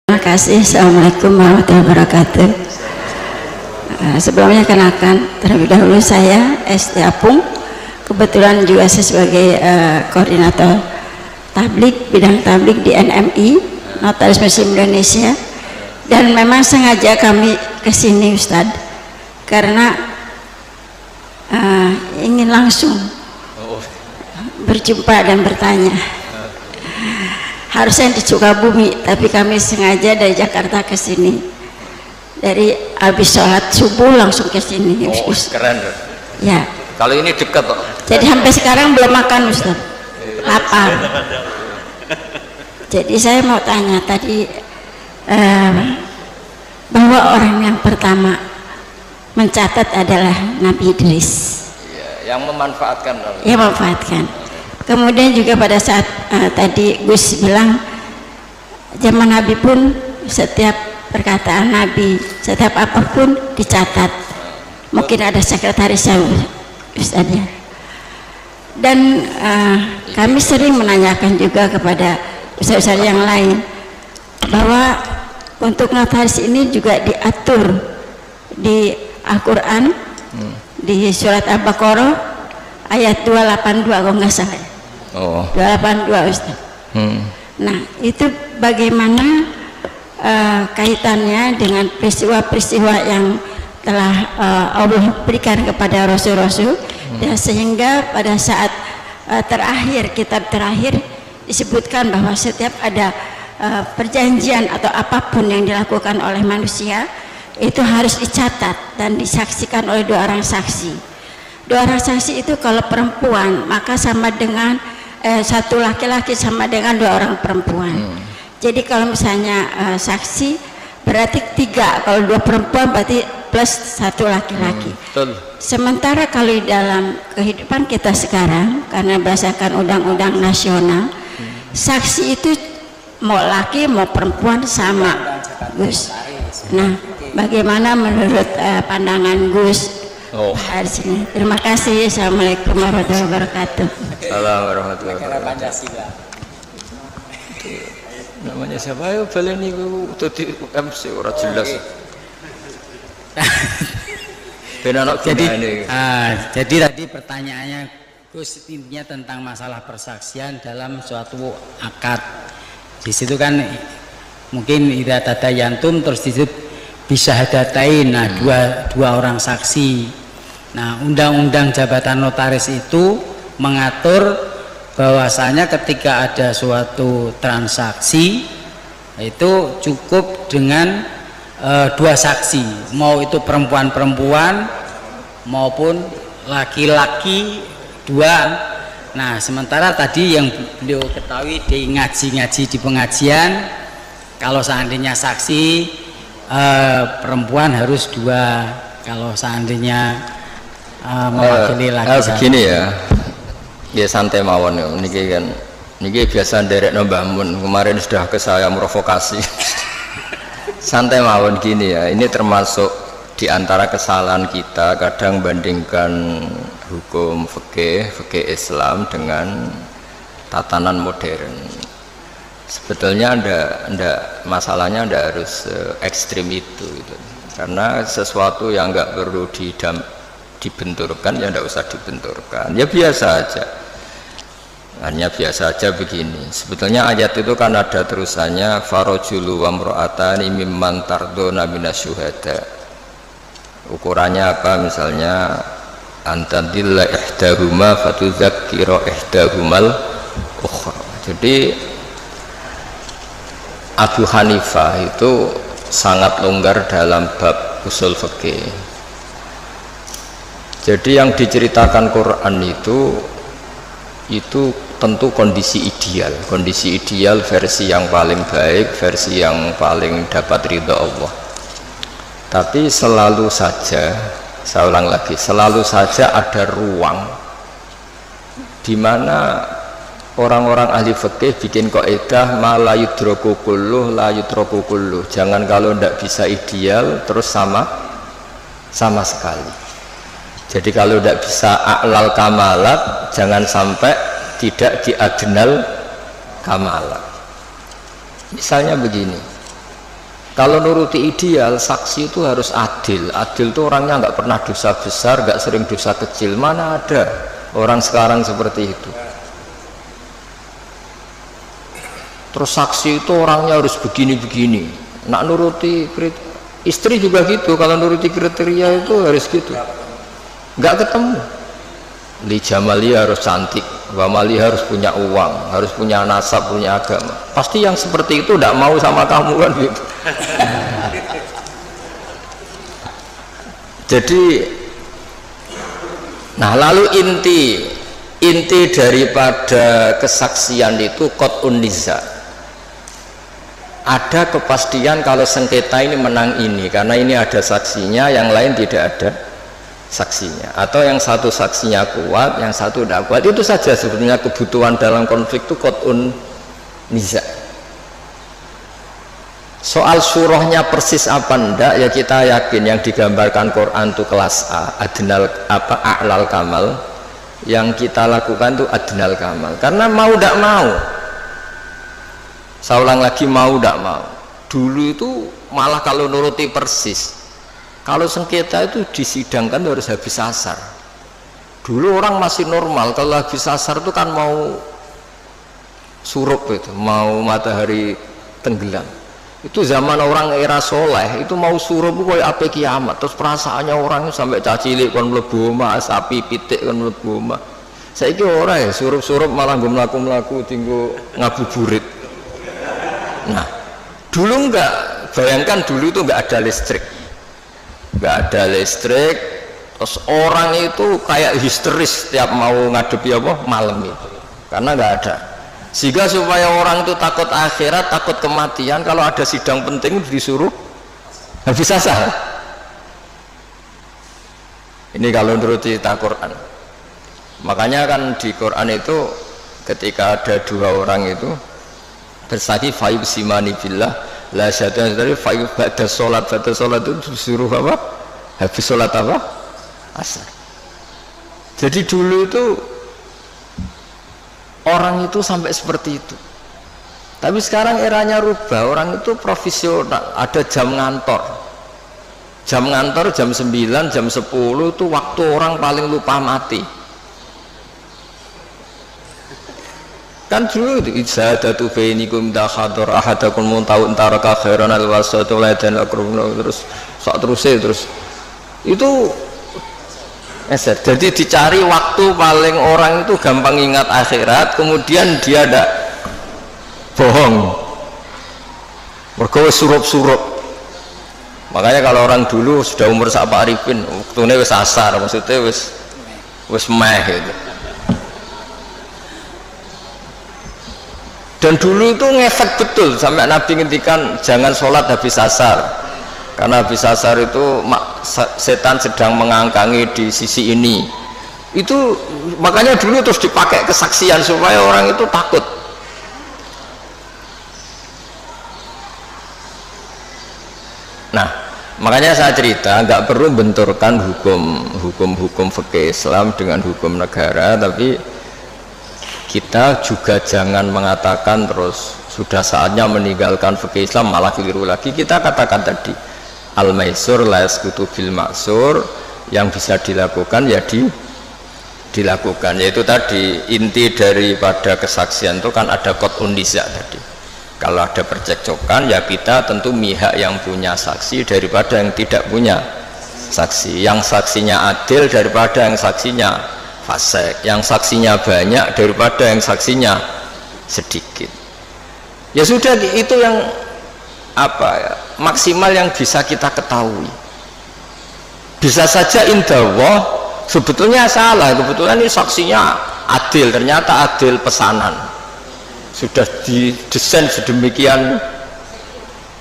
Terima kasih. Assalamualaikum warahmatullahi wabarakatuh. Sebelumnya kenalkan, terlebih dahulu saya Esti Apung. Kebetulan juga saya sebagai koordinator tablik, bidang tablik di NMI, Notaris Muslim Indonesia. Dan memang sengaja kami kesini Ustadz, karena ingin langsung berjumpa dan bertanya. Harusnya di Sukabumi, tapi kami sengaja dari Jakarta ke sini. Dari habis sholat subuh langsung ke sini. Oh, keren. Ya. Kalau ini dekat kok. Jadi sampai sekarang belum makan Ustaz. Lapar. Jadi saya mau tanya tadi bahwa orang yang pertama mencatat adalah Nabi Idris. Ya, yang memanfaatkan. Ya, memanfaatkan. Kemudian juga pada saat tadi Gus bilang zaman Nabi pun setiap perkataan Nabi, setiap apapun dicatat. Mungkin ada sekretarisnya Ustaz ya. Dan kami sering menanyakan juga kepada ustaz-ustaz yang lain bahwa untuk notaris ini juga diatur di Al-Quran di surat Al-Baqarah ayat 282 kalau nggak salah. 282 Ustaz. Nah, itu bagaimana kaitannya dengan peristiwa-peristiwa yang telah Allah berikan kepada Rasul-Rasul, dan sehingga pada saat terakhir, kitab terakhir disebutkan bahwa setiap ada perjanjian atau apapun yang dilakukan oleh manusia itu harus dicatat dan disaksikan oleh dua orang saksi. Dua orang saksi itu kalau perempuan maka sama dengan satu laki-laki sama dengan dua orang perempuan. Jadi kalau misalnya saksi berarti 3, kalau 2 perempuan berarti plus 1 laki-laki. Sementara kalau di dalam kehidupan kita sekarang, karena berdasarkan undang-undang nasional, saksi itu mau laki mau perempuan sama Gus. Nah, bagaimana menurut pandangan Gus? Terima kasih. Assalamualaikum warahmatullahi wabarakatuh. Assalamualaikum warahmatullahi wabarakatuh. Namanya siapa ya? Balen itu tadi MC orang jelas. Jadi tadi pertanyaannya Gus, intinya tentang masalah persaksian dalam suatu akad. Di situ kan mungkin idza tadayantum terus disebut bisa hadatain. Nah, dua orang saksi. Nah, undang-undang jabatan notaris itu mengatur bahwasanya ketika ada suatu transaksi itu cukup dengan 2 saksi, mau itu perempuan-perempuan maupun laki-laki 2. Nah, sementara tadi yang beliau ketahui di ngaji-ngaji di pengajian, kalau seandainya saksi perempuan harus 2, kalau seandainya mewakili laki-laki. Begini ya santai mawon ya. Niki biasa nderek Mbah Mun, kemarin sudah ke saya provokasi. Santai mawon gini ya. Ini termasuk diantara kesalahan kita kadang bandingkan hukum fikih Islam dengan tatanan modern. Sebetulnya masalahnya ndak harus ekstrim itu gitu. Karena sesuatu yang nggak perlu dibenturkan ya tidak usah dibenturkan, ya biasa aja, hanya biasa aja begini. Sebetulnya ayat itu kan ada terusannya, farojulu wa mro'atani mimman tardona minasyuhada. Ukurannya apa? Misalnya antadilla ihdahuma fatudzakkira ihdahumal ukhra. Jadi Abu Hanifah itu sangat longgar dalam bab usul fikih. Jadi yang diceritakan Quran itu tentu kondisi ideal versi yang paling baik, versi yang paling dapat ridha Allah. Tapi selalu saja, saya ulang lagi, selalu saja ada ruang di mana orang-orang ahli fikih bikin kaidah ma la yudraku kulluh la yudraku kulluh. Jangan kalau tidak bisa ideal terus sama sekali. Jadi kalau tidak bisa a'lal kamalat, jangan sampai tidak di adnal kamalat. Misalnya begini, Kalau nuruti ideal, saksi itu harus adil. Adil itu orangnya nggak pernah dosa besar, nggak sering dosa kecil. Mana ada orang sekarang seperti itu. Terus saksi itu orangnya harus begini-begini. Nak nuruti istri juga gitu. Kalau nuruti kriteria itu harus gitu. Nggak ketemu. Li jamali harus cantik, wa mali harus punya uang, harus punya nasab, punya agama. Pasti yang seperti itu tidak mau sama kamu kan gitu. Jadi, nah lalu inti daripada kesaksian itu qat'un niza. Ada kepastian kalau sengketa ini menang ini, karena ini ada saksinya, yang lain tidak ada saksinya, atau yang satu saksinya kuat, yang satu tidak kuat. Itu saja sebetulnya kebutuhan dalam konflik itu qat'un niza. Soal surahnya persis apa ndak, ya kita yakin yang digambarkan Quran itu kelas A, adnal a'lal kamal. Yang kita lakukan itu adnal kamal, karena mau tidak mau. Saya ulang lagi, mau tidak mau. Dulu itu malah kalau nuruti persis, kalau sengketa itu disidangkan harus habis asar. Dulu orang masih normal, kalau habis asar itu kan mau surup, itu mau matahari tenggelam. Itu zaman orang era soleh, itu mau surup itu kayak apa kiamat. Terus perasaannya orang sampai cacilik kan mlebu omah, sapi pitik kan mlebu omah. Saiki ora ya, surup-surup malah nggo mlaku-mlaku tinggo ngabuburit. Nah, dulu enggak, bayangkan dulu itu enggak ada listrik. Enggak ada listrik, terus orang itu kayak histeris setiap mau ngadepi apa malam itu. Karena enggak ada. Sehingga supaya orang itu takut akhirat, takut kematian, kalau ada sidang penting disuruh habis asar. Ini kalau menurut cerita Quran. Makanya kan di Quran itu ketika ada dua orang itu bersaksi fa'ib simani billah la syaitan dari fa'ib ba'da sholat itu disuruh apa? Habis sholat apa? Asar. Jadi dulu itu orang itu sampai seperti itu. Tapi sekarang eranya rubah, orang itu profesional, ada jam ngantor. Jam ngantor jam 9, jam 10 itu waktu orang paling lupa mati. Kan dulu itu izzadatu bainikum dakhadar ahadakum muntau taraka khairan alwasatu dan terus sak terus itu jadi dicari waktu paling orang itu gampang ingat akhirat, kemudian dia ada bohong mergo surup-surup. Makanya kalau orang dulu sudah umur sak Pak Arifin waktune wis asar, maksudnya wis meh gitu. Dan dulu itu ngefek betul sampai Nabi ngendikan jangan sholat habis asar, karena habis asar itu setan sedang mengangkangi di sisi ini. Itu makanya dulu terus dipakai kesaksian supaya orang itu takut. Nah, makanya saya cerita nggak perlu benturkan hukum fikih Islam dengan hukum negara, tapi kita juga jangan mengatakan terus sudah saatnya meninggalkan fikih Islam malah keliru lagi. Kita katakan tadi al-maisur la yasqutu bil maksur, yang bisa dilakukan ya dilakukan, yaitu tadi inti daripada kesaksian itu kan ada qat'un niza tadi. Kalau ada percekcokan ya kita tentu mihak yang punya saksi daripada yang tidak punya saksi, yang saksinya adil daripada yang saksinya fasik, yang saksinya banyak daripada yang saksinya sedikit. Ya sudah, itu yang apa ya, maksimal yang bisa kita ketahui. Bisa saja indallah sebetulnya salah, kebetulan ini saksinya adil, ternyata adil pesanan, sudah didesain sedemikian,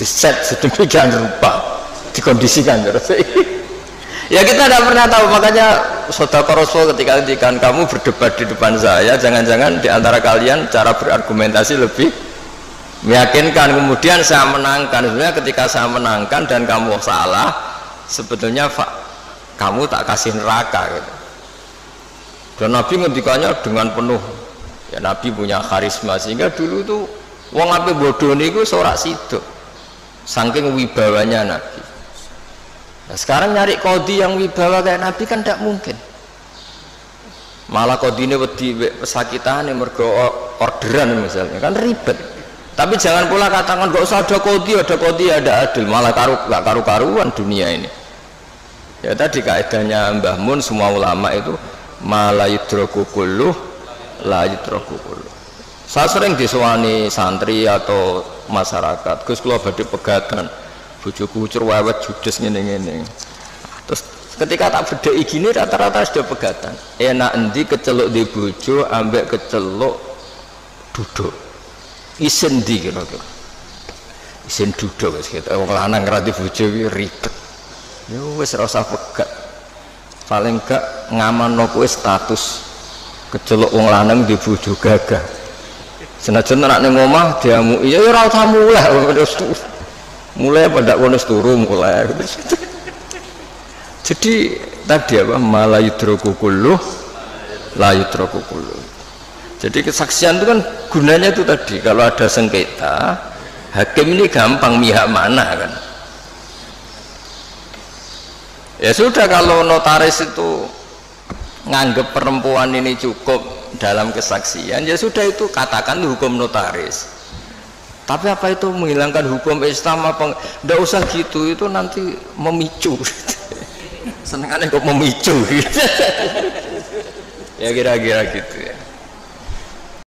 diset sedemikian rupa, dikondisikan terus. Ya kita tidak pernah tahu. Makanya Saudara Rasul ketika kamu berdebat di depan saya, jangan-jangan di antara kalian cara berargumentasi lebih meyakinkan, kemudian saya menangkan. Sebenarnya ketika saya menangkan dan kamu salah, sebetulnya kamu tak kasih neraka gitu. Dan Nabi ngendikannya dengan penuh, ya Nabi punya karisma, sehingga dulu tuh wong ape bodoh niku sorak sido. saking wibawanya Nabi. Nah, sekarang nyari kodi yang wibawa kayak Nabi kan tidak mungkin. Malah kodi ini wedi pesakitan yang mergo orderan misalnya kan ribet. Tapi jangan pula katakan gak usah ada kodi ada adil, malah gak karu-karuan dunia ini. Ya tadi kaidahnya Mbah Mun semua ulama itu malah yudroku kulluh la yudroku kulluh. Saya sering disewani santri atau masyarakat, Gus kula badhe pegatan bojoku cerewet judes ngene-ngene. Terus ketika tak bedheki gini rata-rata sudah pegatan. Enak endi keceluk di bojo ambek keceluk duduk. Isin ndi kira-kira. Isin duduk wis gitu. Wong lanang ngrati bojo iki ribet. Yo wis ora usah pegat. Paling gak ngamanno kowe status keceluk wong lanang di bojo gagah. Senajan nek ning omah diamuki ya ora usah mulai pada kono turu mulai. Jadi tadi apa malah yudroku kulluh la yudroku kulluh. Jadi kesaksian itu kan gunanya itu tadi kalau ada sengketa hakim ini gampang mihak mana kan. Ya sudah kalau notaris itu nganggep perempuan ini cukup dalam kesaksian ya sudah itu katakan hukum notaris. Tapi apa itu menghilangkan hukum Islam apa? Nggak usah gitu, itu nanti memicu. Senengannya kok memicu. Ya kira-kira gitu.